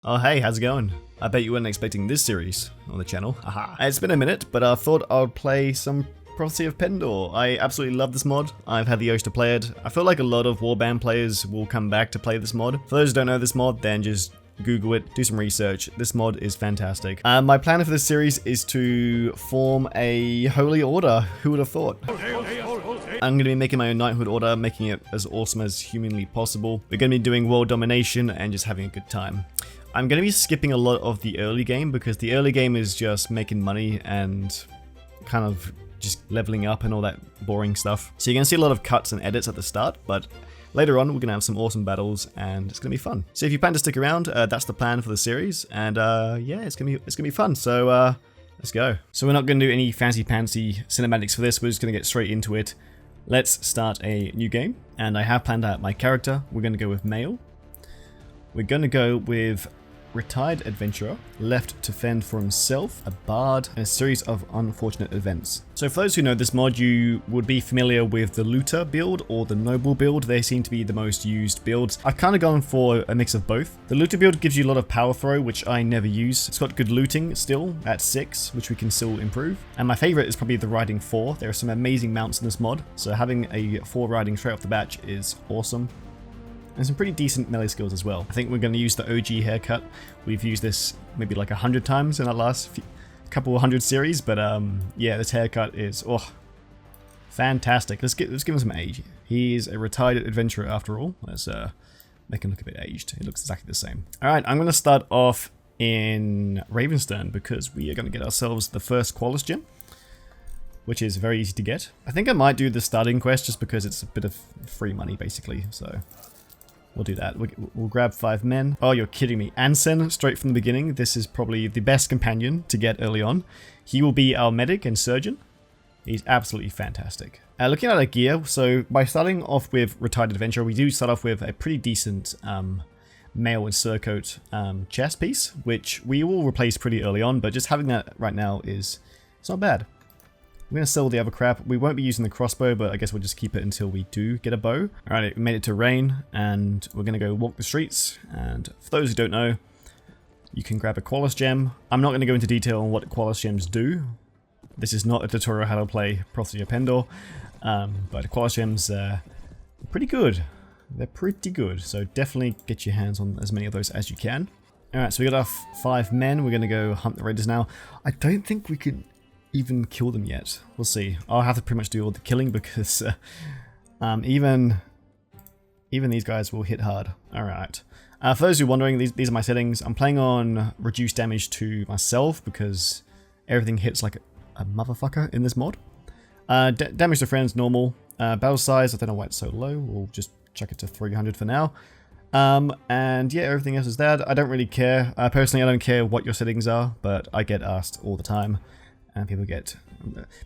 Oh hey, how's it going? I bet you weren't expecting this series on the channel. Haha. It's been a minute, but I thought I'd play some Prophecy of Pendor. I absolutely love this mod. I've had the urge to play it. I feel like a lot of Warband players will come back to play this mod. For those who don't know this mod, then just Google it, do some research. This mod is fantastic. My plan for this series is to form a holy order. Who would have thought? I'm going to be making my own knighthood order, making it as awesome as humanly possible. We're going to be doing world domination and just having a good time. I'm going to be skipping a lot of the early game because the early game is just making money and kind of just leveling up and all that boring stuff. So you're going to see a lot of cuts and edits at the start, but later on we're going to have some awesome battles and it's going to be fun. So if you plan to stick around, that's the plan for the series, and yeah, it's going to be fun. So let's go. So we're not going to do any fancy cinematics for this. We're just going to get straight into it. Let's start a new game, and I have planned out my character. We're going to go with male. We're going to go with retired adventurer, left to fend for himself, a bard, and a series of unfortunate events. So for those who know this mod, you would be familiar with the looter build or the noble build. They seem to be the most used builds. I've kind of gone for a mix of both. The looter build gives you a lot of power throw, which I never use. It's got good looting still at 6, which we can still improve. And my favorite is probably the riding 4. There are some amazing mounts in this mod, so having a 4 riding straight off the bat is awesome. And some pretty decent melee skills as well. I think we're going to use the OG haircut. We've used this maybe like 100 times in our last couple of hundred series, but yeah, this haircut is fantastic. Let's give him some age. He's a retired adventurer after all. Let's make him look a bit aged. He looks exactly the same. All right, I'm going to start off in Ravenstern because we are going to get ourselves the first Qualis gem, which is very easy to get. I think I might do the starting quest just because it's a bit of free money basically, so we'll do that. We'll grab 5 men. Oh, you're kidding me. Ansen, straight from the beginning. This is probably the best companion to get early on. He will be our medic and surgeon. He's absolutely fantastic. Looking at our gear, so by starting off with Retired Adventurer, we do start off with a pretty decent mail and surcoat chest piece, which we will replace pretty early on, but just having that right now it's not bad. I'm going to sell the other crap. We won't be using the crossbow, but I guess we'll just keep it until we do get a bow. Alright, we made it to Rain, and we're going to go walk the streets. And for those who don't know, you can grab a Qualis gem. I'm not going to go into detail on what Qualis gems do. This is not a tutorial how to play Prophecy of Pendor, but Qualis gems are pretty good. They're pretty good, so definitely get your hands on as many of those as you can. Alright, so we got our 5 men. We're going to go hunt the raiders now. I don't think we could even kill them yet. We'll see. I'll have to pretty much do all the killing because even these guys will hit hard. Alright. For those who are wondering, these are my settings. I'm playing on reduced damage to myself because everything hits like a motherfucker in this mod. Damage to friends, normal. Battle size, I don't know why it's so low. We'll just chuck it to 300 for now. And yeah, everything else is that. I don't really care. Personally, I don't care what your settings are, but I get asked all the time. And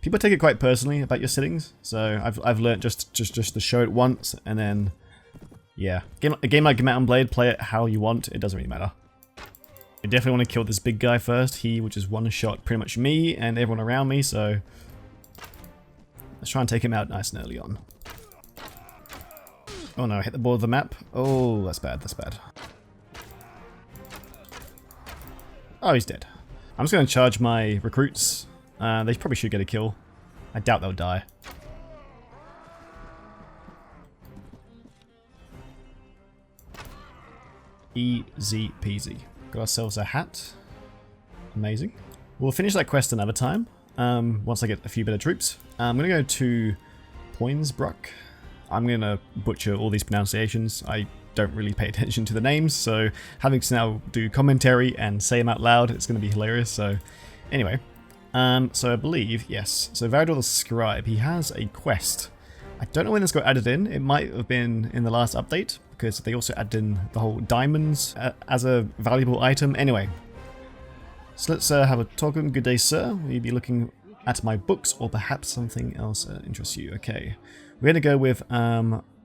people take it quite personally about your settings, so I've learned just to show it once, and then yeah, a game like Mountain Blade, play it how you want. It doesn't really matter. I definitely want to kill this big guy first. He would just one shot pretty much me and everyone around me, so let's try and take him out nice and early on. Oh no, I hit the border of the map. Oh, that's bad. That's bad. Oh, he's dead. I'm just going to charge my recruits. They probably should get a kill. I doubt they'll die. Easy peasy. Got ourselves a hat. Amazing. We'll finish that quest another time. Once I get a few better troops. I'm going to go to Poinsbruck. I'm going to butcher all these pronunciations. I don't really pay attention to the names, so having to now do commentary and say them out loud, it's going to be hilarious. So anyway, so I believe, yes, so Varador the Scribe, he has a quest. I don't know when this got added in. It might have been in the last update because they also added in the whole diamonds as a valuable item. Anyway, so let's have a talk with him. Good day, sir. Will you be looking at my books or perhaps something else interests you? Okay, we're going to go with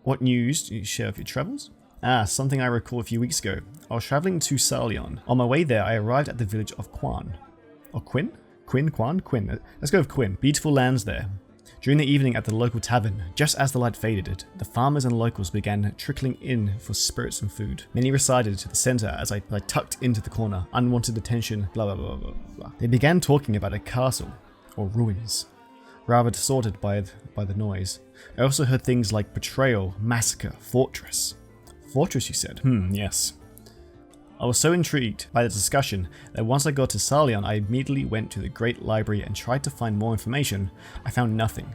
what news do you share of your travels? Something I recall a few weeks ago. I was traveling to Sarleon. On my way there, I arrived at the village of Quan. Or Quinn? Quinn? Let's go with Quinn. Beautiful lands there. During the evening at the local tavern, just as the light faded, the farmers and locals began trickling in for spirits and food. Many receded to the center as I tucked into the corner, unwanted attention, blah blah blah blah blah. They began talking about a castle, or ruins, rather distorted by the noise. I also heard things like betrayal, massacre, fortress. Fortress, you said? Yes. I was so intrigued by the discussion that once I got to Sarleon, I immediately went to the Great Library and tried to find more information. I found nothing.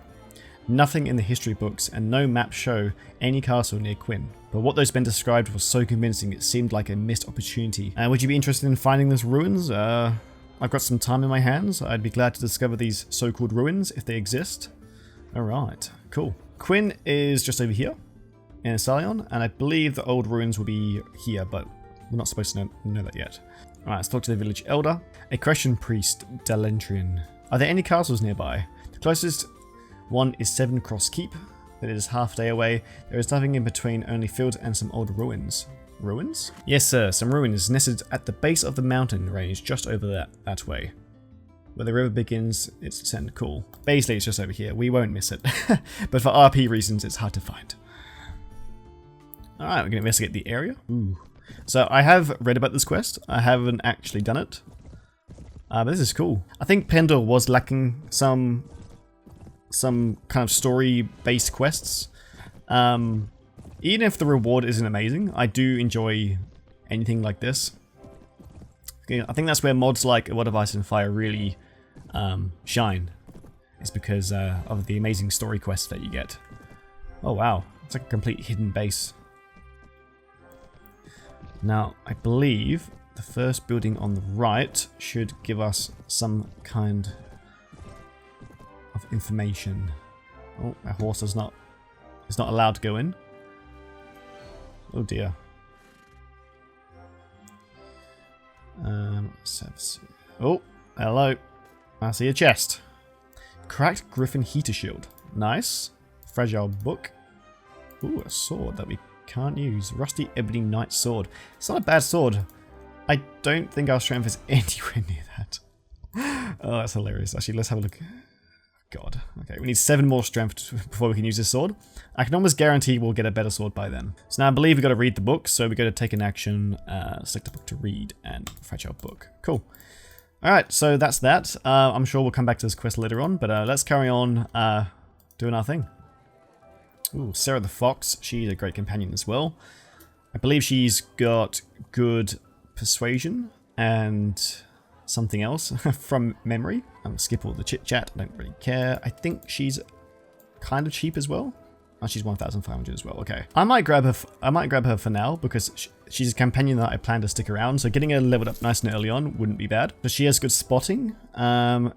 Nothing in the history books, and no maps show any castle near Quinn. But what those men described was so convincing it seemed like a missed opportunity. Would you be interested in finding these ruins? I've got some time in my hands. I'd be glad to discover these so-called ruins if they exist. Alright, cool. Quinn is just over here in Sarleon, and I believe the old ruins will be here, but we're not supposed to know that yet. Alright, let's talk to the village elder. A Crescent priest, Dalentrian. Are there any castles nearby? The closest one is Seven Cross Keep, but it is half a day away. There is nothing in between, only fields and some old ruins. Ruins? Yes sir, some ruins nested at the base of the mountain range just over that way. Where the river begins its descent. Cool. Basically it's just over here, we won't miss it. But for RP reasons it's hard to find. Alright, we're going to investigate the area. Ooh. So I have read about this quest, I haven't actually done it. But this is cool. I think Pendor was lacking some kind of story-based quests. Even if the reward isn't amazing, I do enjoy anything like this. I think that's where mods like A World of Ice and Fire really shine. It's because of the amazing story quests that you get. Oh wow, it's like a complete hidden base. Now, I believe the first building on the right should give us some kind of information. Oh, our horse is not allowed to go in. Oh dear. Oh, hello. I see a chest. Cracked Griffin Heater Shield. Nice. Fragile book. Ooh, a sword that we can't use. Rusty Ebony Knight Sword. It's not a bad sword. I don't think our strength is anywhere near that. Oh, that's hilarious. Actually, let's have a look. God. Okay, we need 7 more strength before we can use this sword. I can almost guarantee we'll get a better sword by then. So now I believe we've got to read the book, so we've got to take an action, select a book to read, and fragile book. Cool. Alright, so that's that. I'm sure we'll come back to this quest later on, but let's carry on doing our thing. Ooh, Sarah the Fox. She's a great companion as well. I believe she's got good persuasion and something else from memory. I'll skip all the chit chat. I don't really care. I think she's kind of cheap as well. Oh, she's 1,500 as well. Okay, I might grab her for now because she's a companion that I plan to stick around. So getting her leveled up nice and early on wouldn't be bad. But she has good spotting.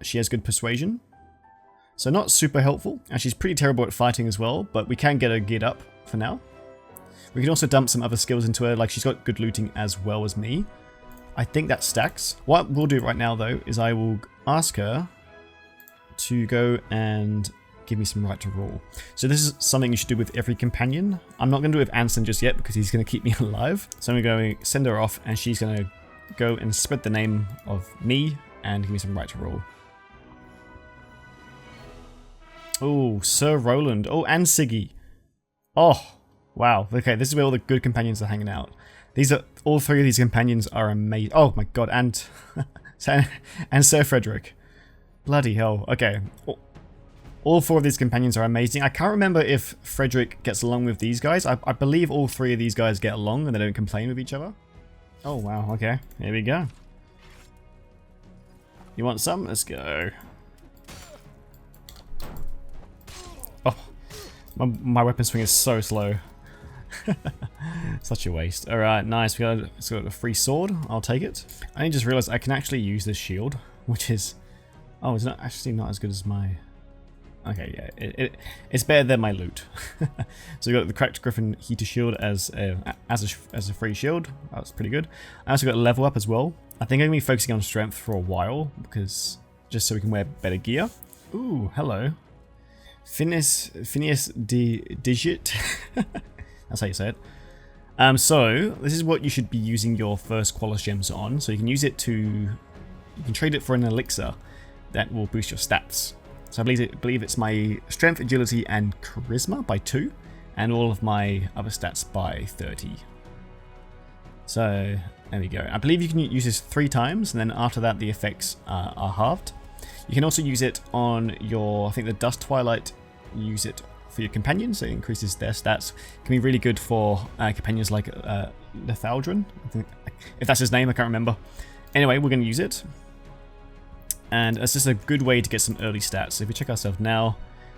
She has good persuasion. So not super helpful, and she's pretty terrible at fighting as well, but we can get her geared up for now. We can also dump some other skills into her, like she's got good looting as well as me. I think that stacks. What we'll do right now though, is I will ask her to go and give me some right to rule. So this is something you should do with every companion. I'm not going to do it with Ansem just yet because he's going to keep me alive. So I'm going to send her off and she's going to go and spread the name of me and give me some right to rule. Oh, Sir Roland. Oh, and Siggy. Oh, wow. Okay, this is where all the good companions are hanging out. All 3 of these companions are amazing. Oh my god, and Sir Frederick. Bloody hell. Okay. All 4 of these companions are amazing. I can't remember if Frederick gets along with these guys. I believe all 3 of these guys get along and they don't complain with each other. Oh wow, okay. Here we go. You want some? Let's go. Oh, my weapon swing is so slow. Such a waste. Alright, nice. It's got a free sword. I'll take it. I just realized I can actually use this shield, which is... Oh, it's not actually not as good as my... Okay, yeah, it's better than my loot. So we got the Cracked Griffin Heater Shield as a free shield. That's pretty good. I also got a level up as well. I think I'm going to be focusing on strength for a while, because just so we can wear better gear. Ooh, hello. Phineas Digit. That's how you say it. So this is what you should be using your first Qualis gems on. So you can use it to, you can trade it for an elixir that will boost your stats. So I believe it's my strength, agility, and charisma by 2, and all of my other stats by 30. So there we go. I believe you can use this 3 times, and then after that the effects are halved. You can also use it on your, I think the Dust Twilight, use it for your companions, so it increases their stats. It can be really good for companions like Lethaldrin, I think, if that's his name, I can't remember. Anyway, we're going to use it. And it's just a good way to get some early stats. So if we check ourselves now,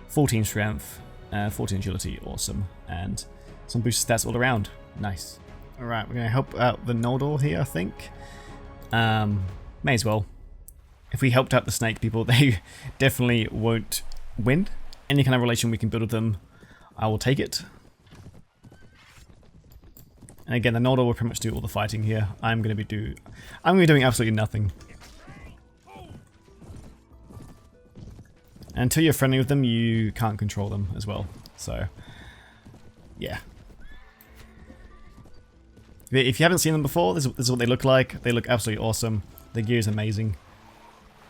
14 strength, 14 agility, awesome. And some boosted stats all around. Nice. Alright, we're going to help out the Noldor here, I think. May as well. If we helped out the snake people, they definitely won't win. Any kind of relation we can build with them, I will take it. And again, the Noldor will pretty much do all the fighting here. I'm going to be doing absolutely nothing. Until you're friendly with them, you can't control them as well. So, yeah. If you haven't seen them before, this is what they look like. They look absolutely awesome. The gear is amazing.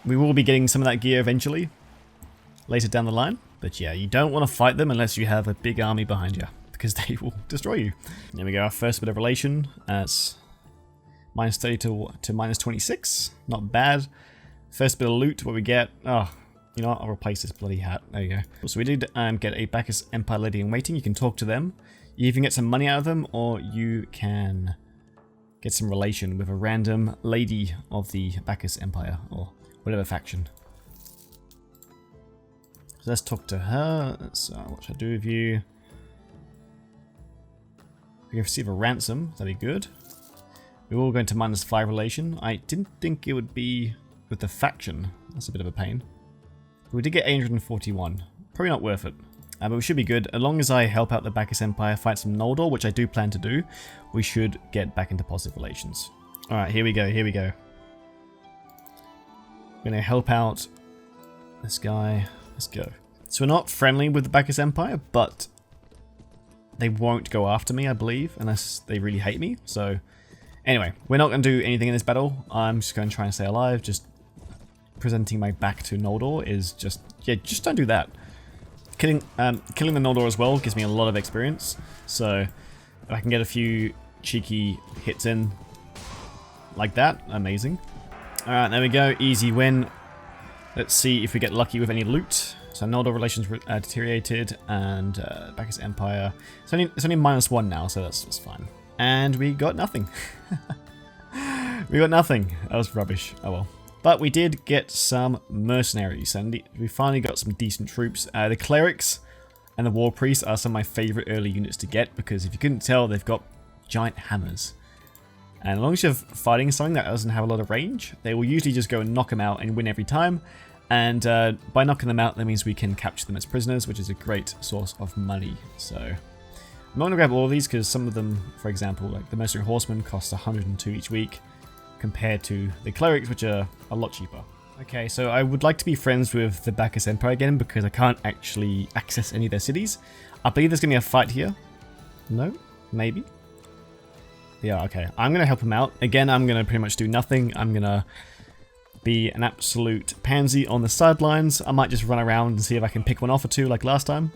We will be getting some of that gear eventually, later down the line. But yeah, you don't want to fight them unless you have a big army behind you, because they will destroy you. There we go, our first bit of relation. It's minus 30 to minus 26. Not bad. First bit of loot, what we get. Oh, you know what? I'll replace this bloody hat. There you go. So we did get a Bacchus Empire Lady in Waiting. You can talk to them. You even get some money out of them, or you can get some relation with a random lady of the Bacchus Empire, or whatever faction. So let's talk to her. What should I do with you? We can receive a ransom. That'd be good. We will go into -5 relation. I didn't think it would be with the faction. That's a bit of a pain. But we did get 841. Probably not worth it. But we should be good. As long as I help out the Bacchus Empire, fight some Noldor, which I do plan to do, we should get back into positive relations. Alright, here we go, here we go. I'm going to help out this guy. Let's go. So we're not friendly with the Bacchus Empire, but they won't go after me, I believe, unless they really hate me. So anyway, we're not going to do anything in this battle. I'm just going to try and stay alive. Just presenting my back to Noldor is just, yeah, just don't do that. Killing the Noldor as well gives me a lot of experience. So if I can get a few cheeky hits in like that, amazing. Alright, there we go. Easy win. Let's see if we get lucky with any loot. So Noldor relations deteriorated, and Bacchus Empire. It's only -1 now, so that's fine. And we got nothing. We got nothing. That was rubbish. Oh well. But we did get some mercenaries, and we finally got some decent troops. The clerics and the war priests are some of my favorite early units to get, because if you couldn't tell, they've got giant hammers. And as long as you're fighting something that doesn't have a lot of range, they will usually just go and knock them out and win every time. And by knocking them out, that means we can capture them as prisoners, which is a great source of money. So I'm not going to grab all of these, because some of them, for example, like the Mercenary Horsemen cost 102 each week, compared to the clerics, which are a lot cheaper. Okay, so I would like to be friends with the Bacchus Empire again, because I can't actually access any of their cities. I believe there's going to be a fight here. No? Maybe? Yeah, okay. I'm going to help them out. Again, I'm going to pretty much do nothing. I'm going to be an absolute pansy on the sidelines. I might just run around and see if I can pick one off or two like last time.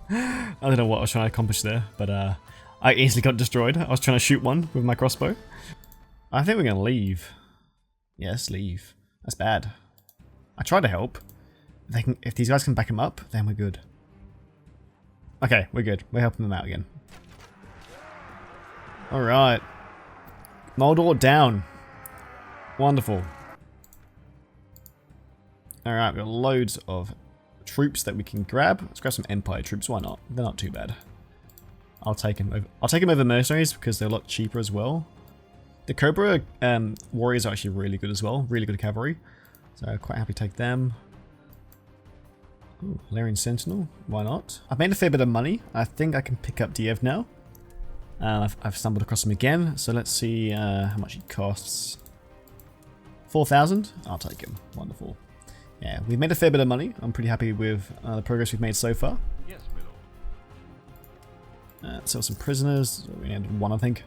I don't know what I was trying to accomplish there, but I easily got destroyed. I was trying to shoot one with my crossbow. I think we're going to leave. Yes, leave. That's bad. I tried to help. If these guys can back him up, then we're good. Okay, we're good. We're helping them out again. Alright. Noldor down. Wonderful. Alright, we've got loads of troops that we can grab. Let's grab some Empire troops. Why not? They're not too bad. I'll take them over mercenaries, because they're a lot cheaper as well. The Cobra warriors are actually really good as well. Really good cavalry. So quite happy to take them. Ooh, Larian Sentinel. Why not? I've made a fair bit of money. I think I can pick up Diev now. I've stumbled across him again. So let's see how much he costs. 4,000? I'll take him. Wonderful. Yeah, we've made a fair bit of money. I'm pretty happy with the progress we've made so far. Yes, my lord. Sell some prisoners. We had one, I think.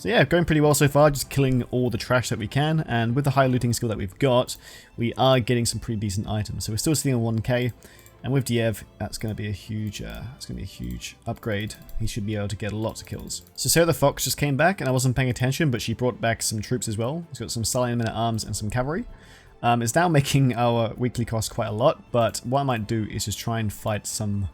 So yeah, going pretty well so far, just killing all the trash that we can, and with the high looting skill that we've got, we are getting some pretty decent items. So we're still sitting on 1k, and with Diev, that's going to be a huge, upgrade. He should be able to get lots of kills. So Sarah the Fox just came back, and I wasn't paying attention, but she brought back some troops as well. She's got some Stallion men-at-arms and some cavalry. It's now making our weekly cost quite a lot, but what I might do is just try and fight some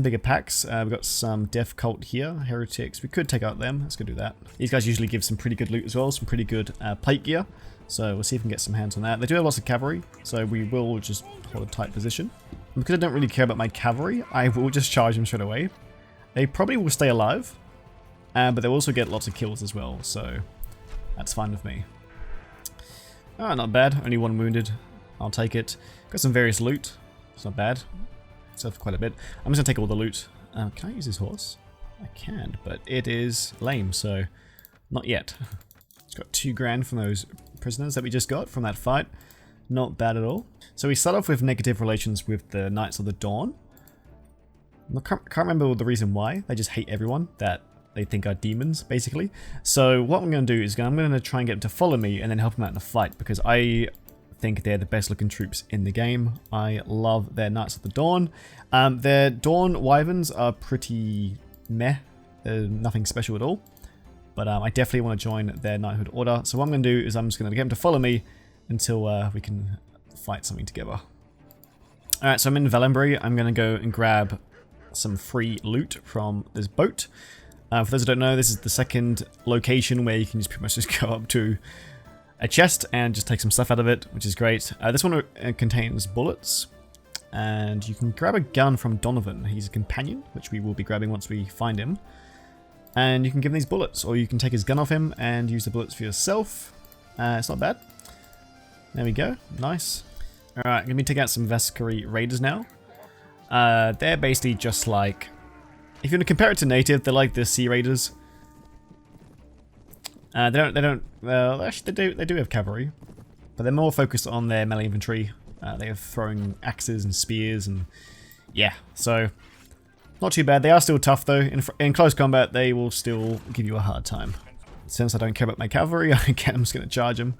bigger packs. We've got some Death Cult here, Heretics. We could take out them. Let's go do that. These guys usually give some pretty good loot as well, some pretty good plate gear. So we'll see if we can get some hands on that. They do have lots of cavalry, so we will just hold a tight position. And because I don't really care about my cavalry, I will just charge them straight away. They probably will stay alive, but they'll also get lots of kills as well, so that's fine with me. Ah, not bad. Only one wounded. I'll take it. Got some various loot. It's not bad. It's worth quite a bit. I'm just gonna take all the loot. Can I use this horse? I can, but it is lame, so not yet. It's got 2 grand from those prisoners that we just got from that fight. Not bad at all. So we start off with negative relations with the Knights of the Dawn. I can't remember the reason why. They just hate everyone that they think are demons, basically. So what I'm going to do is I'm going to try and get them to follow me and then help them out in the fight, because I think they're the best looking troops in the game. I love their Knights of the Dawn. Their Dawn Wyverns are pretty meh. They're nothing special at all. But I definitely want to join their Knighthood Order. So what I'm going to do is I'm just going to get them to follow me until we can fight something together. Alright, so I'm in Valenbury. I'm going to go and grab some free loot from this boat. For those who don't know, this is the second location where you can just pretty much just go up to a chest and just take some stuff out of it, which is great. This one contains bullets, and you can grab a gun from Donovan. He's a companion, which we will be grabbing once we find him. And you can give him these bullets, or you can take his gun off him and use the bullets for yourself. It's not bad. There we go. Nice. Alright, let me take out some Vescari Raiders now. They're basically just like, if you want to compare it to native, they're like the Sea Raiders. Well, actually they do have cavalry, but they're more focused on their melee infantry. They have throwing axes and spears, and yeah, so not too bad. They are still tough though. In close combat, they will still give you a hard time. Since I don't care about my cavalry, I'm just going to charge them.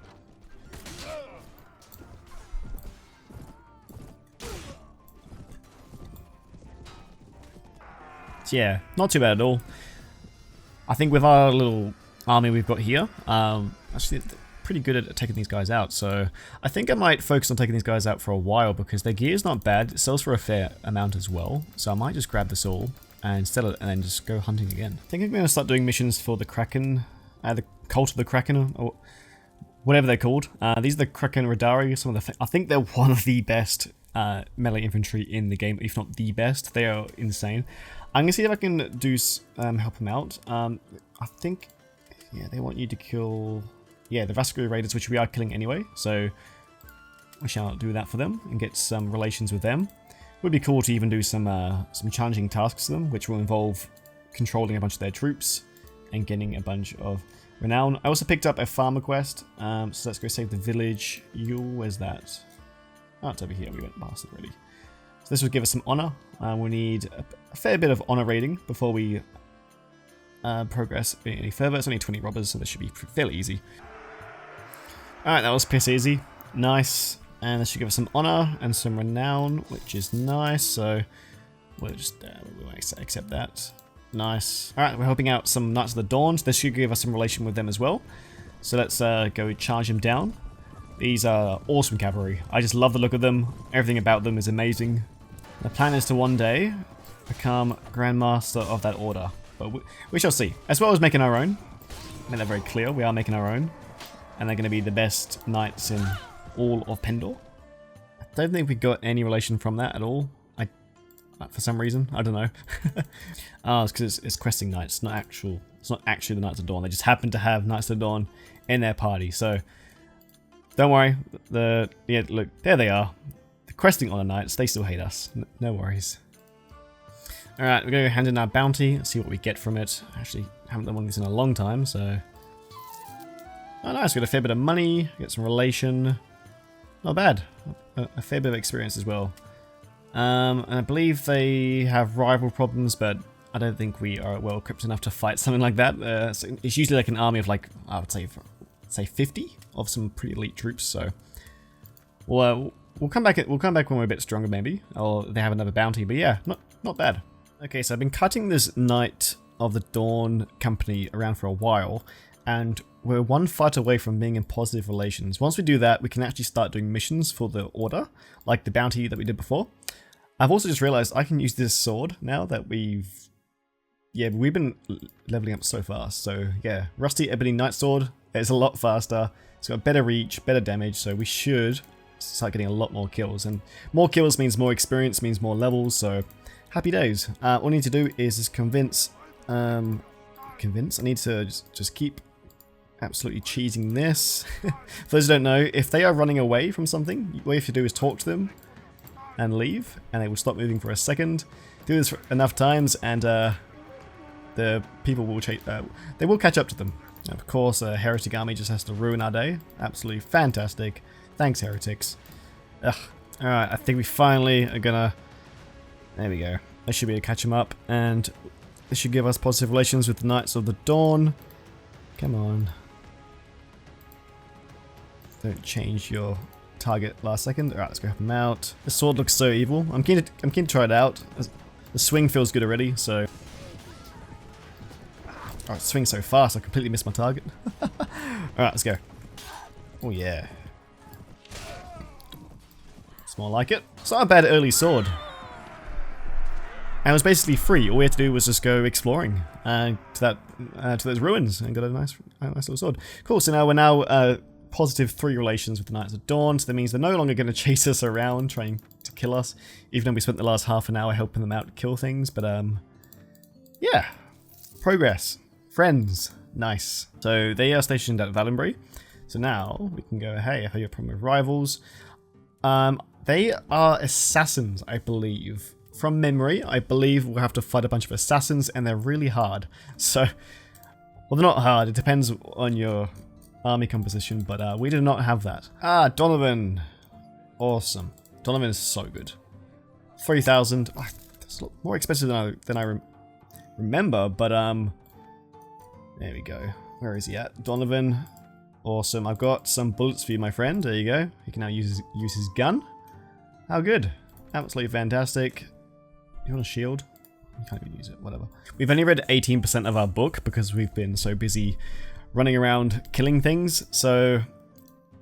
So yeah, not too bad at all. I think with our little army we've got here, actually they're pretty good at taking these guys out, so I think I might focus on taking these guys out for a while, because their gear's not bad. It sells for a fair amount as well, so I might just grab this all and sell it and then just go hunting again. I think I'm going to start doing missions for the Kraken, the Cult of the Kraken, or whatever they're called. These are the Kraken Radari. I think they're one of the best melee infantry in the game, if not the best. They are insane. I'm going to see if I can do help them out. I think, yeah, they want you to kill, yeah, the Vescari Raiders, which we are killing anyway, so we shall do that for them and get some relations with them. Would be cool to even do some challenging tasks to them, which will involve controlling a bunch of their troops and getting a bunch of renown. I also picked up a farmer quest, so let's go save the village. Where's that? Oh, it's over here. We went past it already. So this will give us some honor. We need a fair bit of honor rating before we progress any further. It's only 20 robbers, so this should be fairly easy. Alright, that was piss easy. Nice. And this should give us some honor and some renown, which is nice. So we'll just we'll accept that. Nice. Alright, we're helping out some Knights of the Dawn. This should give us some relation with them as well. So let's go charge them down. These are awesome cavalry. I just love the look of them. Everything about them is amazing. The plan is to one day become Grandmaster of that order. But we shall see. As well as making our own. Make that very clear. We are making our own. And they're going to be the best knights in all of Pendor. I don't think we got any relation from that at all. For some reason. I don't know. It's because it's questing knights. It's not actually the Knights of Dawn. They just happen to have Knights of Dawn in their party. So don't worry. Yeah, look, there they are. The questing honor knights, they still hate us. No worries. Alright, we're going to hand in our bounty, see what we get from it. Actually, haven't done one of these in a long time, so... Oh nice, we got a fair bit of money, get some relation. Not bad. A fair bit of experience as well. And I believe they have rival problems, but I don't think we are well equipped enough to fight something like that. So it's usually like an army of like, I would say 50 of some pretty elite troops. So we'll come back when we're a bit stronger maybe, or they have another bounty. But yeah, not bad. Okay, so I've been cutting this Knight of the Dawn company around for a while, and we're one fight away from being in positive relations. Once we do that, we can actually start doing missions for the Order, like the bounty that we did before. I've also just realized I can use this sword now that we've been leveling up so fast. So yeah, Rusty Ebony Knight Sword is a lot faster. It's got better reach, better damage, so we should start getting a lot more kills. And more kills means more experience, means more levels, so happy days. All I need to do is just convince. I need to just keep absolutely cheesing this. For those who don't know, if they are running away from something, what you have to do is talk to them and leave, and they will stop moving for a second. Do this enough times, and the people will they will catch up to them. And of course, a heretic army just has to ruin our day. Absolutely fantastic. Thanks, heretics. Ugh. All right, I think we finally are gonna. There we go. I should be able to catch them up, and this should give us positive relations with the Knights of the Dawn. Come on. Don't change your target last second. Alright, let's go help him out. The sword looks so evil. I'm keen to try it out. The swing feels good already, so. Oh, it swings so fast, I completely missed my target. Alright, let's go. Oh yeah. It's more like it. It's not a bad early sword. And it was basically free. All we had to do was just go exploring to those ruins and got a nice little sword. Cool. So now we're positive 3 relations with the Knights of Dawn. So that means they're no longer going to chase us around trying to kill us, even though we spent the last half an hour helping them out kill things. But yeah, progress, friends, nice. So they are stationed at Valenbury. So now we can go. Hey, I have a problem with rivals. They are assassins, I believe. From memory, I believe we'll have to fight a bunch of assassins, and they're really hard. So, well, they're not hard. It depends on your army composition, but we do not have that. Ah, Donovan. Awesome. Donovan is so good. 3,000. Oh, that's a lot more expensive than I remember, but there we go. Where is he at? Donovan. Awesome. I've got some bullets for you, my friend. There you go. He can now use his gun. How good. Absolutely fantastic. You want a shield? You can't even use it, whatever. We've only read 18% of our book because we've been so busy running around killing things, so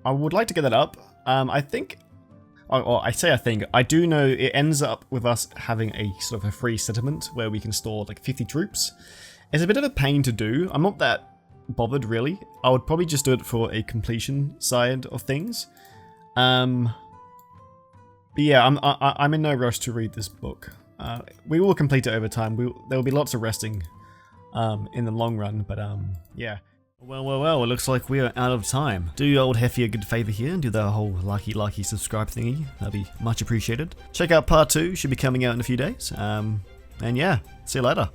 I would like to get that up. I think, or I say I think, I do know it ends up with us having a sort of a free settlement where we can store like 50 troops. It's a bit of a pain to do. I'm not that bothered really. I would probably just do it for a completion side of things. But yeah, I'm in no rush to read this book. We will complete it over time. There will be lots of resting in the long run, but yeah. Well, it looks like we are out of time. Do old Heffy a good favour here and do the whole likey subscribe thingy. That'd be much appreciated. Check out part 2, should be coming out in a few days. And yeah, see you later.